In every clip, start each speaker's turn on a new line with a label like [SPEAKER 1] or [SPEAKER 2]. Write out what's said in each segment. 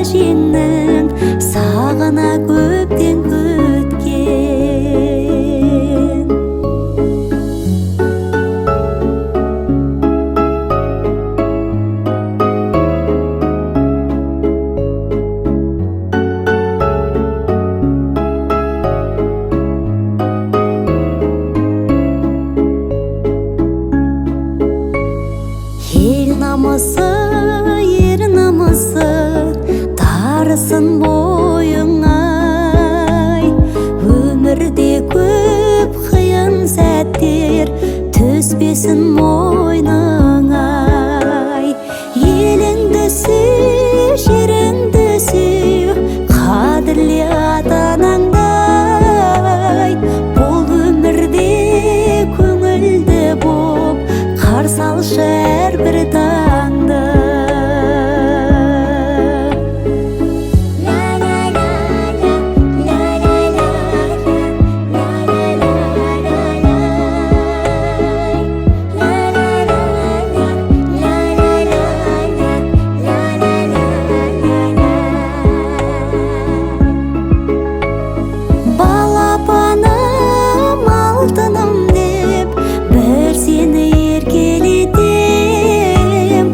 [SPEAKER 1] жеңнің сағына көптен күткен. Ел намысы, ер намысы тарысын бойыңай. Өмірде көп қиын сәттер түспесін мойныңай. Еліңді сүй, жеріңді сүй, қадірле ата-анаңдай. Бұл өмірде көңілді боп қарсы алшы әрбір таңды. Балапаным, алтыным деп бір сені еркелетем.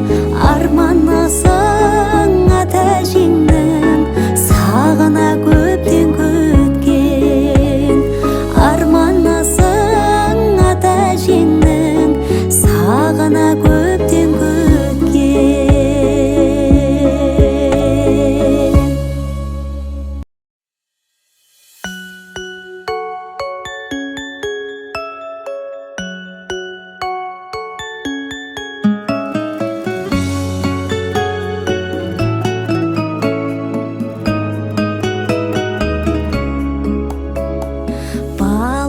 [SPEAKER 1] Арманасың ата-әжеңнің сағына көптен күткен. Арманасың ата-әжеңнің сағына көптен күткен.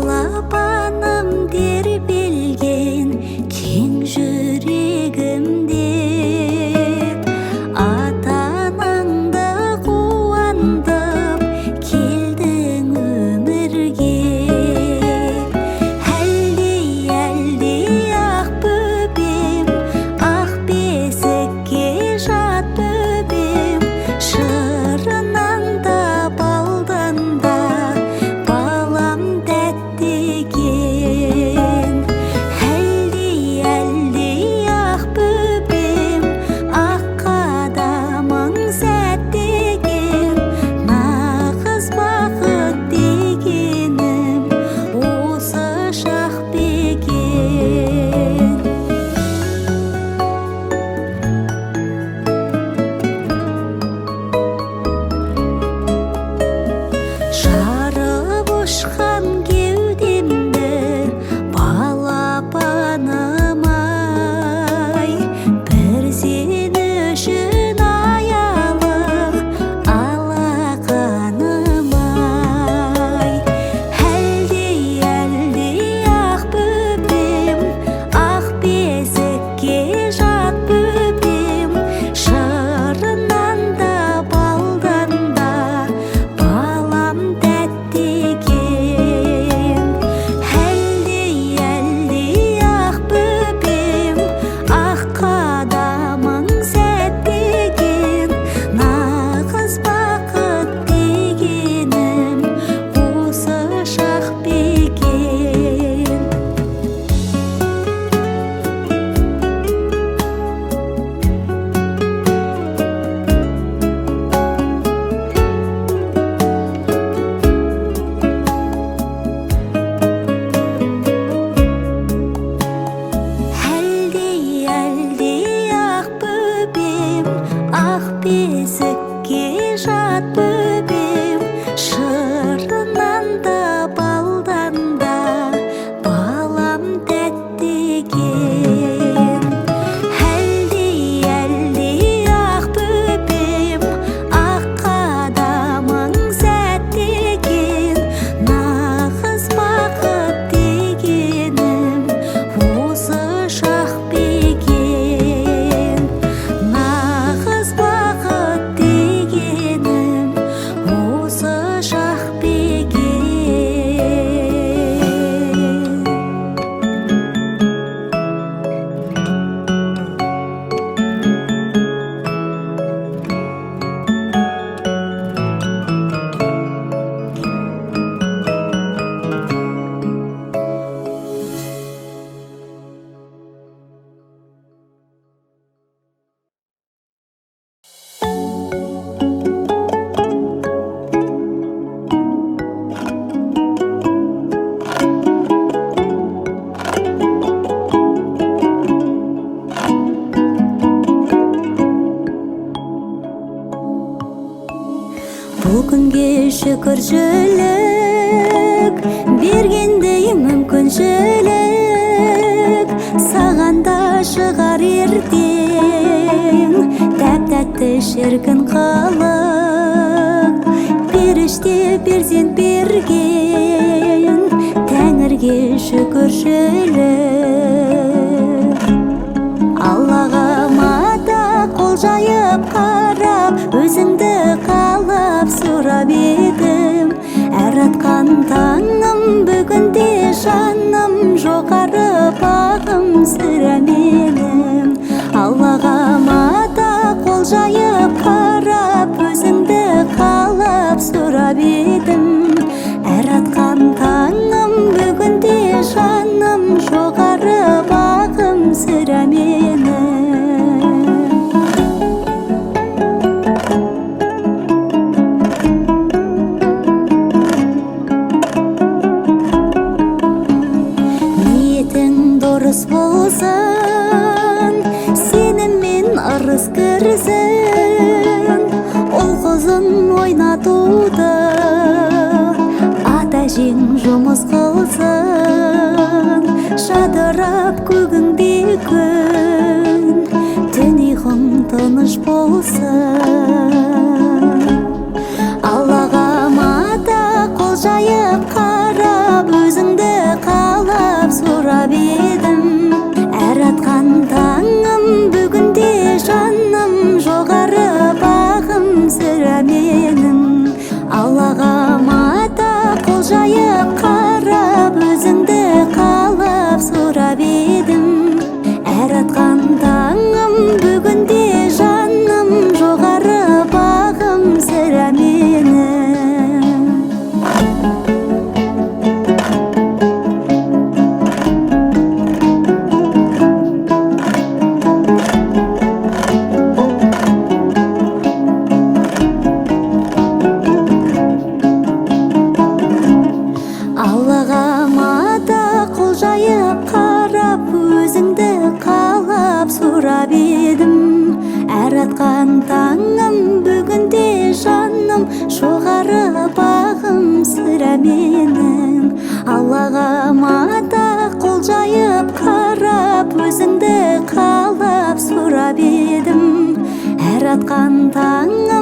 [SPEAKER 1] Балапаным тербелген кең жүрегімде, ата-анаңды қуантып келдің өмірге. Әлдей ақ бөбем, ақ бесікке жат бөбем, шырынан да балдан да балам тәтті екен. Әлдей ақ бөбем, ақ қадамың сәтті екен. Нағыз бақыт дегенім осы шақ бекен. Жарып ұшқан кеудемді балапаным-ай, бір сен үшін аялы алақаным-ай. Әлдей ақ бөбем, ақ бесікке жат бөбем, шырынан да балдан да балам тәтті екен. Әлдей ақ бөбем, ақ қадамың сәтті екен. Нағыз бақыт дегенім осы шақ бекен. Әлдей ақ бөбем, ақ бесікке жат бөбем, шырынан да балдан да балам тәтті екен. Әлдей ақ бөбем, ақ қадамың сәтті екен. Нағыз бақыт дегенім осы шақ бекен. Нағыз бақыт дегенім күнге шүкіршілік бергендей мүмкіншілік, саған да шығар ертең тәп-тәтті шіркін қылық. Періште перзент берген Тәңірге шүкіршілік. Аллаға мата қол жайып қарап, өзіңді қалап сұрап едім. Әр атқан таңым бүгінде жаным, жоғары бағым сірә менің. Аллаға мата қол жайып қарап, өзіңді қалап сұрап едім. Әр атқан таңым бүгінде жаным, жоғары бағым сірә менің. Дұрыс болсын, сеніммен ырыс кірсін, ол қызын ойнатуды ата-әжең жұмыс қылсын. Жадырап көгіңде күн, түн ұйқың тыныш болсын. Аллаға мата қол жайып қарап, өзіңді қалап сұрап едім. Әр атқан таңым бүгінде жаным, жоғары бағым сірә менің. Аллаға мата қол жайып қарап, өзіңді қалап сұрап едім. Әр атқан таңым бүгінде жаным, жоғары бағым сірә менің. Аллаға мата қол жайып қарап, өзіңді қалап сұрап едім. Әр атқан таңым бүгінде жаным, жоғары бағым сірә менің. Аллаға мата қол жайып қарап, өзіңді қалап сұрап едім. Әр атқан таңым